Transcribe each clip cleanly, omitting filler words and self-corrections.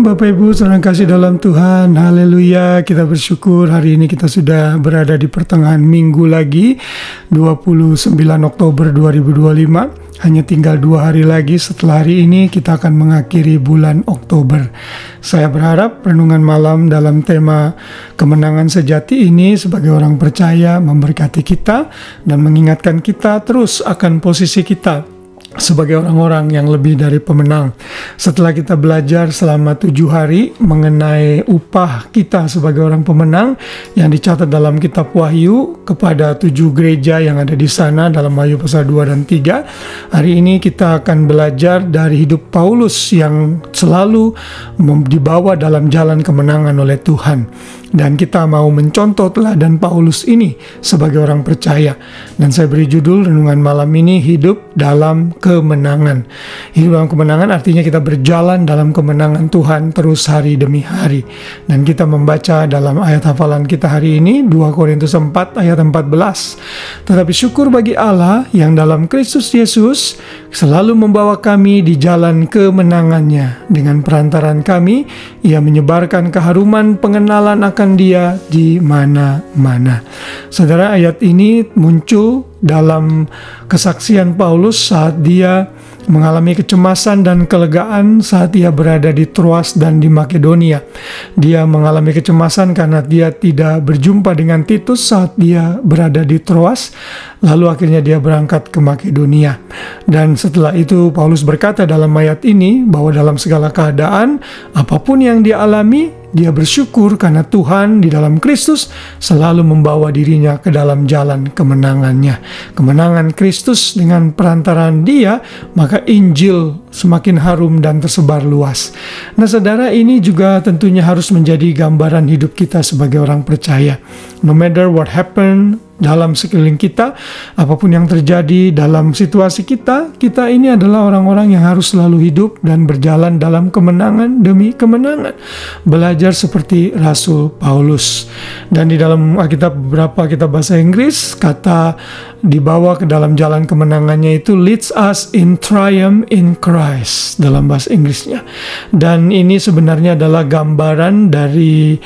Bapak Ibu, saudara kasih dalam Tuhan. Haleluya, kita bersyukur hari ini kita sudah berada di pertengahan minggu lagi, 29 Oktober 2025. Hanya tinggal 2 hari lagi setelah hari ini kita akan mengakhiri bulan Oktober. Saya berharap renungan malam dalam tema kemenangan sejati ini sebagai orang percaya memberkati kita dan mengingatkan kita terus akan posisi kita sebagai orang-orang yang lebih dari pemenang. Setelah kita belajar selama 7 hari mengenai upah kita sebagai orang pemenang yang dicatat dalam kitab Wahyu kepada 7 gereja yang ada di sana dalam Wahyu pasal 2 dan 3. Hari ini kita akan belajar dari hidup Paulus yang selalu dibawa dalam jalan kemenangan oleh Tuhan. Dan kita mau mencontoh teladan Paulus ini sebagai orang percaya. Dan saya beri judul renungan malam ini, hidup dalam kemenangan. Hidup dalam kemenangan artinya kita berjalan dalam kemenangan Tuhan terus hari demi hari. Dan kita membaca dalam ayat hafalan kita hari ini 2 Korintus 4 ayat 14. Tetapi syukur bagi Allah yang dalam Kristus Yesus selalu membawa kami di jalan kemenangannya. Dengan perantaran kami, Ia menyebarkan keharuman pengenalan akan Dia di mana-mana. Saudara, ayat ini muncul dalam kesaksian Paulus saat dia mengalami kecemasan dan kelegaan saat ia berada di Troas dan di Makedonia. Dia mengalami kecemasan karena dia tidak berjumpa dengan Titus saat dia berada di Troas. Lalu akhirnya dia berangkat ke Makedonia. Dan setelah itu Paulus berkata dalam ayat ini bahwa dalam segala keadaan, apapun yang dia alami, dia bersyukur karena Tuhan di dalam Kristus selalu membawa dirinya ke dalam jalan kemenangannya. Kemenangan Kristus dengan perantaraan Dia, maka Injil semakin harum dan tersebar luas. Nah, saudara, ini juga tentunya harus menjadi gambaran hidup kita sebagai orang percaya. No matter what happened dalam sekeliling kita, apapun yang terjadi dalam situasi kita ini adalah orang-orang yang harus selalu hidup dan berjalan dalam kemenangan demi kemenangan. Belajar seperti Rasul Paulus. Dan di dalam Alkitab, beberapa kitab bahasa Inggris, kata dibawa ke dalam jalan kemenangannya itu leads us in triumph in Christ dalam bahasa Inggrisnya. Dan ini sebenarnya adalah gambaran dari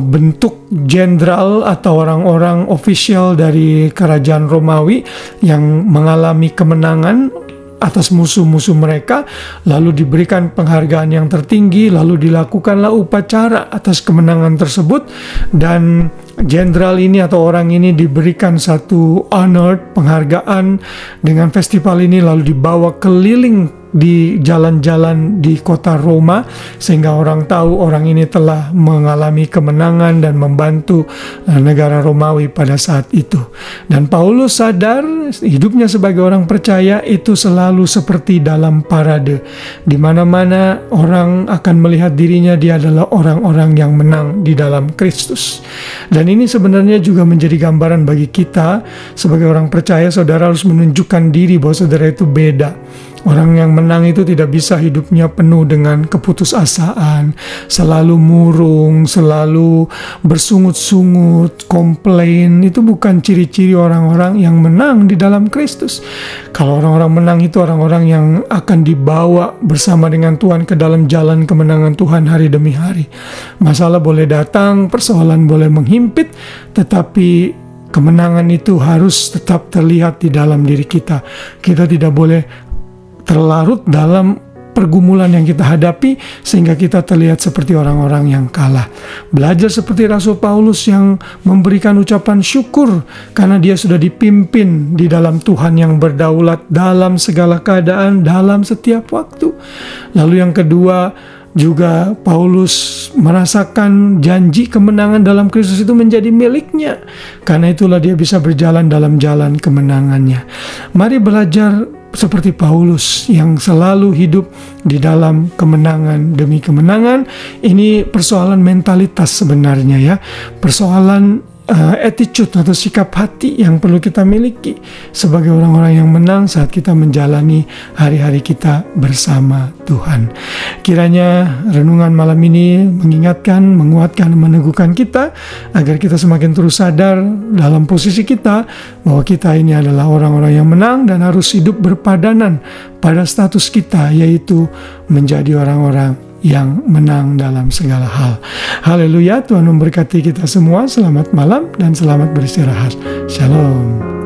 bentuk jenderal atau orang-orang ofisial dari kerajaan Romawi yang mengalami kemenangan atas musuh-musuh mereka, lalu diberikan penghargaan yang tertinggi, lalu dilakukanlah upacara atas kemenangan tersebut, dan jenderal ini atau orang ini diberikan satu honor, penghargaan dengan festival ini, lalu dibawa keliling di jalan-jalan di kota Roma sehingga orang tahu orang ini telah mengalami kemenangan dan membantu negara Romawi pada saat itu. Dan Paulus sadar hidupnya sebagai orang percaya itu selalu seperti dalam parade. Di mana-mana orang akan melihat dirinya dia adalah orang-orang yang menang di dalam Kristus. Dan ini sebenarnya juga menjadi gambaran bagi kita sebagai orang percaya. Saudara harus menunjukkan diri bahwa saudara itu beda. Orang yang menang itu tidak bisa hidupnya penuh dengan keputusasaan, selalu murung, selalu bersungut-sungut, komplain. Itu bukan ciri-ciri orang-orang yang menang di dalam Kristus. Kalau orang-orang menang itu orang-orang yang akan dibawa bersama dengan Tuhan ke dalam jalan kemenangan Tuhan hari demi hari. Masalah boleh datang, persoalan boleh menghimpit, tetapi kemenangan itu harus tetap terlihat di dalam diri kita. Kita tidak boleh terlarut dalam pergumulan yang kita hadapi sehingga kita terlihat seperti orang-orang yang kalah. Belajar seperti Rasul Paulus yang memberikan ucapan syukur karena dia sudah dipimpin di dalam Tuhan yang berdaulat dalam segala keadaan, dalam setiap waktu. Lalu yang kedua, juga Paulus merasakan janji kemenangan dalam Kristus itu menjadi miliknya. Karena itulah dia bisa berjalan dalam jalan kemenangannya. Mari belajar seperti Paulus yang selalu hidup di dalam kemenangan demi kemenangan. Ini persoalan mentalitas sebenarnya ya. Persoalan attitude atau sikap hati yang perlu kita miliki sebagai orang-orang yang menang saat kita menjalani hari-hari kita bersama Tuhan. Kiranya renungan malam ini mengingatkan, menguatkan, meneguhkan kita agar kita semakin terus sadar dalam posisi kita bahwa kita ini adalah orang-orang yang menang dan harus hidup berpadanan pada status kita, yaitu menjadi orang-orang yang menang dalam segala hal. Haleluya, Tuhan memberkati kita semua. Selamat malam dan selamat beristirahat. Shalom.